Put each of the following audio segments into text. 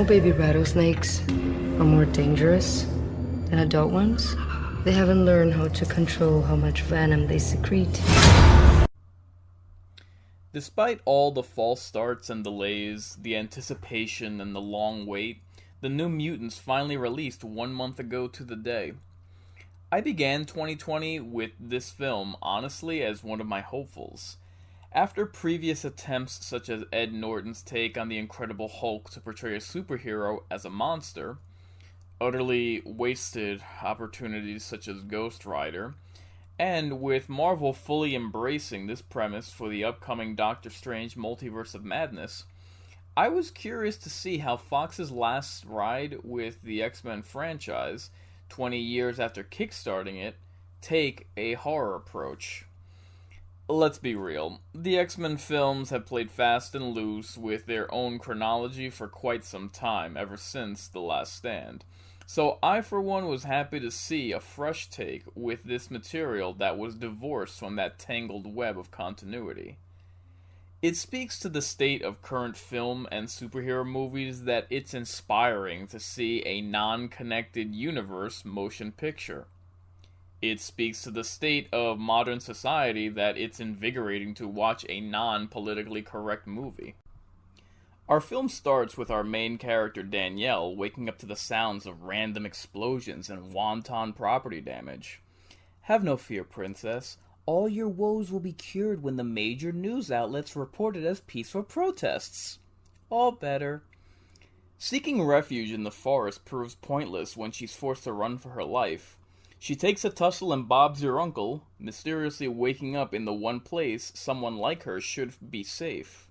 baby rattlesnakes are more dangerous than adult ones. They haven't learned how to control how much venom they secrete. Despite all the false starts and delays, the anticipation and the long wait, the New Mutants finally released 1 month ago to the day. I began 2020 with this film, honestly, as one of my hopefuls. After previous attempts such as Ed Norton's take on the Incredible Hulk to portray a superhero as a monster, utterly wasted opportunities such as Ghost Rider, and with Marvel fully embracing this premise for the upcoming Doctor Strange Multiverse of Madness, I was curious to see how Fox's last ride with the X-Men franchise, 20 years after kickstarting it, take a horror approach. Let's be real, the X-Men films have played fast and loose with their own chronology for quite some time, ever since The Last Stand. So I, for one, was happy to see a fresh take with this material that was divorced from that tangled web of continuity. It speaks to the state of current film and superhero movies that it's inspiring to see a non-connected universe motion picture. It speaks to the state of modern society that it's invigorating to watch a non-politically correct movie. Our film starts with our main character Danielle waking up to the sounds of random explosions and wanton property damage. Have no fear, princess. All your woes will be cured when the major news outlets report it as peaceful protests. All better. Seeking refuge in the forest proves pointless when she's forced to run for her life. She takes a tussle and Bob's your uncle, mysteriously waking up in the one place someone like her should be safe.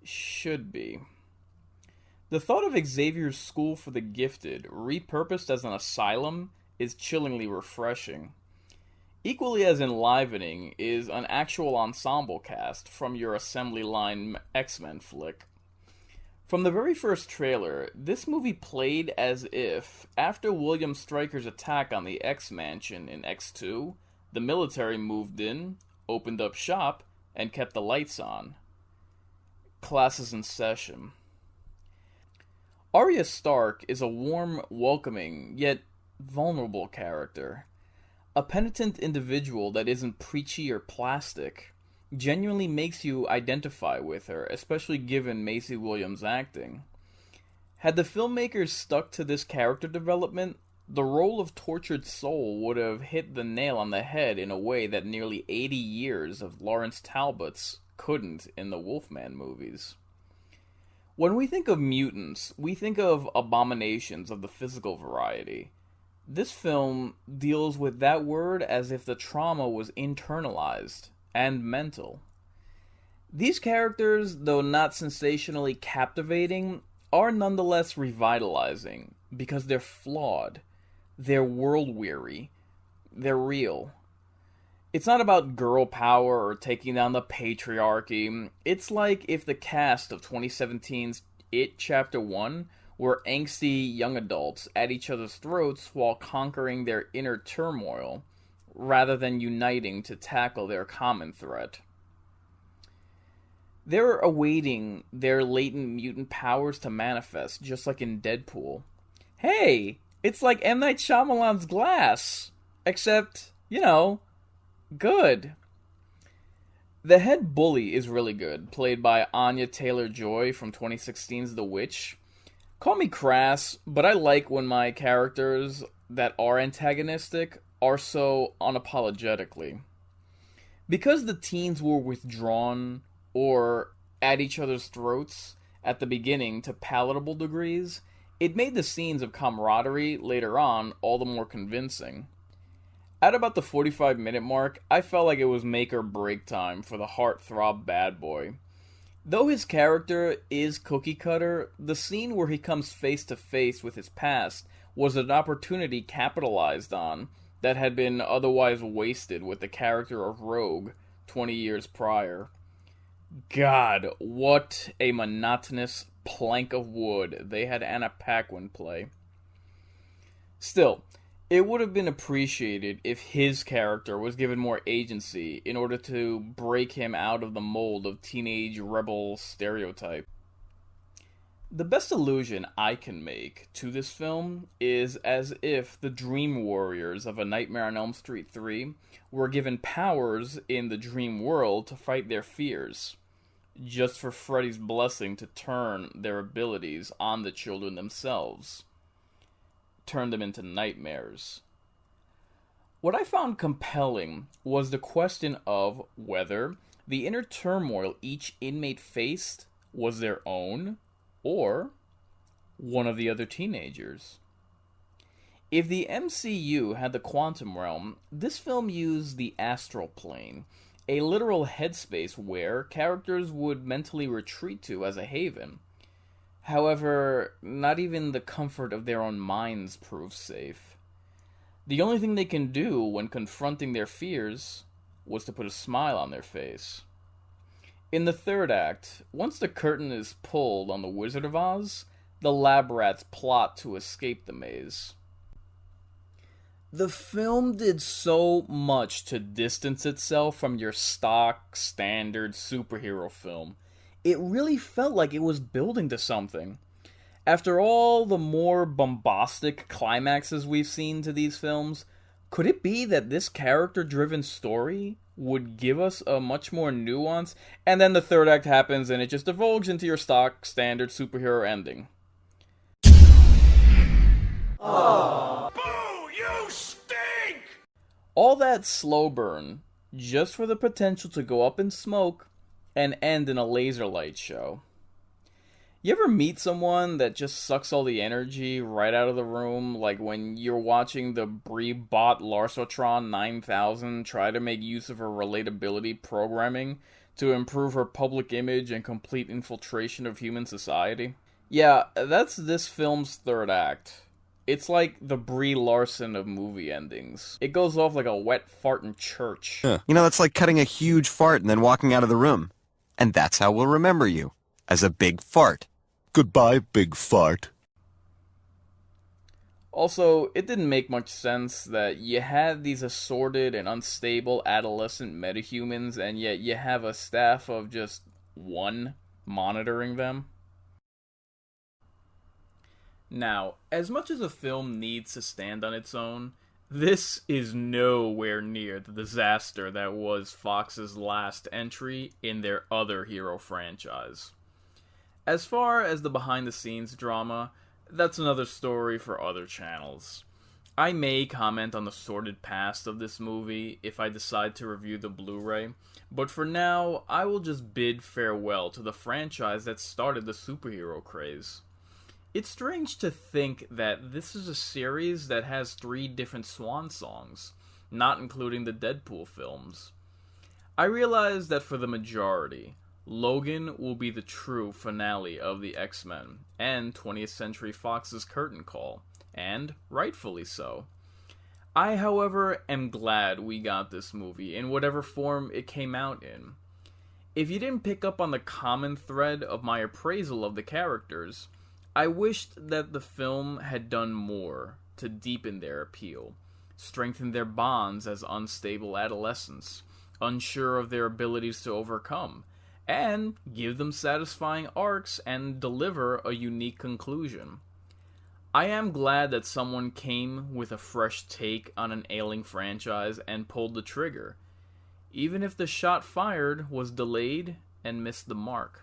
Should be. The thought of Xavier's School for the Gifted, repurposed as an asylum, is chillingly refreshing. Equally as enlivening is an actual ensemble cast from your assembly line X-Men flick. From the very first trailer, this movie played as if, after William Stryker's attack on the X-Mansion in X2, the military moved in, opened up shop, and kept the lights on. Classes in session. Arya Stark is a warm, welcoming, yet vulnerable character. A penitent individual that isn't preachy or plastic. Genuinely makes you identify with her, especially given Maisie Williams' acting. Had the filmmakers stuck to this character development, the role of tortured soul would have hit the nail on the head in a way that nearly 80 years of Lawrence Talbot's couldn't in the Wolfman movies. When we think of mutants, we think of abominations of the physical variety. This film deals with that word as if the trauma was internalized and mental. These characters, though not sensationally captivating, are nonetheless revitalizing because they're flawed, they're world-weary, they're real. It's not about girl power or taking down the patriarchy. It's like if the cast of 2017's It Chapter 1 were angsty young adults at each other's throats while conquering their inner turmoil, rather than uniting to tackle their common threat. They're awaiting their latent mutant powers to manifest, just like in Deadpool. Hey, it's like M. Night Shyamalan's Glass, except, good. The head bully is really good, played by Anya Taylor-Joy from 2016's The Witch. Call me crass, but I like when my characters that are antagonistic are so unapologetically. Because the teens were withdrawn or at each other's throats at the beginning to palatable degrees, it made the scenes of camaraderie later on all the more convincing. At about the 45-minute mark, I felt like it was make or break time for the heartthrob bad boy. Though his character is cookie cutter, the scene where he comes face to face with his past was an opportunity capitalized on that had been otherwise wasted with the character of Rogue 20 years prior. God, what a monotonous plank of wood they had Anna Paquin play. Still, it would have been appreciated if his character was given more agency in order to break him out of the mold of teenage rebel stereotype. The best allusion I can make to this film is as if the Dream Warriors of A Nightmare on Elm Street 3 were given powers in the dream world to fight their fears, just for Freddy's blessing to turn their abilities on the children themselves, turn them into nightmares. What I found compelling was the question of whether the inner turmoil each inmate faced was their own, or one of the other teenagers. If the MCU had the quantum realm, this film used the Astral Plane, a literal headspace where characters would mentally retreat to as a haven. However, not even the comfort of their own minds proves safe. The only thing they can do when confronting their fears was to put a smile on their face. In the third act, once the curtain is pulled on the Wizard of Oz, the lab rats plot to escape the maze. The film did so much to distance itself from your stock, standard superhero film. It really felt like it was building to something. After all the more bombastic climaxes we've seen to these films, could it be that this character-driven story would give us a much more nuance, and then the third act happens and it just divulges into your stock, standard superhero ending? Aww. Boo! You stink! All that slow burn, just for the potential to go up in smoke and end in a laser light show. You ever meet someone that just sucks all the energy right out of the room, like when you're watching the Brie bot Larsotron 9000 try to make use of her relatability programming to improve her public image and complete infiltration of human society? Yeah, that's this film's third act. It's like the Brie Larson of movie endings. It goes off like a wet fart in church. You know, that's like cutting a huge fart and then walking out of the room. And that's how we'll remember you. As a big fart. Goodbye, big fart. Also, it didn't make much sense that you had these assorted and unstable adolescent metahumans, and yet you have a staff of just one monitoring them. Now, as much as a film needs to stand on its own, this is nowhere near the disaster that was Fox's last entry in their other hero franchise. As far as the behind-the-scenes drama, that's another story for other channels. I may comment on the sordid past of this movie if I decide to review the Blu-ray, but for now, I will just bid farewell to the franchise that started the superhero craze. It's strange to think that this is a series that has 3 different swan songs, not including the Deadpool films. I realize that for the majority, Logan will be the true finale of the X-Men, and 20th Century Fox's curtain call, and rightfully so. I, however, am glad we got this movie in whatever form it came out in. If you didn't pick up on the common thread of my appraisal of the characters, I wished that the film had done more to deepen their appeal, strengthen their bonds as unstable adolescents, unsure of their abilities to overcome, and give them satisfying arcs and deliver a unique conclusion. I am glad that someone came with a fresh take on an ailing franchise and pulled the trigger, even if the shot fired was delayed and missed the mark.